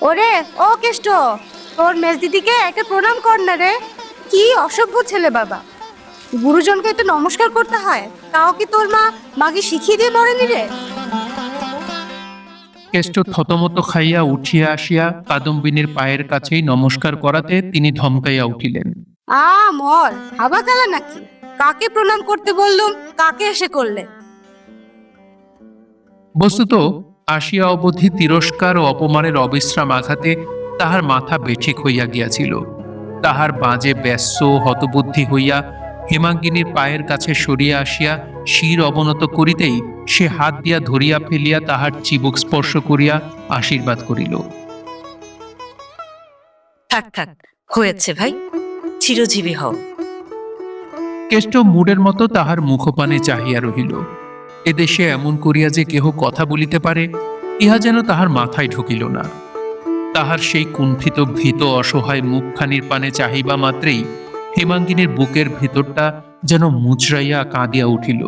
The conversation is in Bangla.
ওরে ও কেষ্ট, তোর মেজ দিদিকে একটা প্রণাম কর না রে। কি অসভ্য ছেলে বাবা, গুরুজনকে একটু নমস্কার করতে হয়, তাও কি তোর মা মাকে শিখিয়ে দিয়ে মরেনি রে? কেষ্ট থতমত খাইয়া উঠিয়া আসিয়া কাদম্বিনীর পায়ের কাছেই নমস্কার করাতে তিনি ধমকাইয়া উঠিলেন। মর হাবা চালা নাকি? কাকে প্রণাম করতে বললুম, কাকে এসে করলে? বস্তুত আসিয়া অবধি তিরস্কার ও অপমানের অবিশ্রাম আঘাতে তাহার মাথা বেঠিক হইয়া গিয়াছিল। তাহার বাজে ব্যস্ত হতবুদ্ধি হইয়া হেমাঙ্গিনীর পায়ের কাছে সরিয়া আসিয়া শির অবনত করিতেই সে হাত দিয়া ধরিয়া ফেলিয়া তাহার চিবুক স্পর্শ করিয়া আশীর্বাদ করিল। থাক থাক, হয়েছে ভাই, চিরজীবী হও। কেষ্ট মুডের মতো তাহার মুখপানে চাহিয়া রহিল। এদেশে এমন করিয়া যে কেহ কথা বলিতে পারে, ইহা যেন তাহার মাথায় ঢুকিল না। তাহার সেই কুণ্ঠিত ভীত অসহায় মুখখানির পানে চাহিবা মাত্রেই হেমাঙ্গিনীর বুকের ভিতরটা যেন মুচড়াইয়া কাঁদিয়া উঠিল।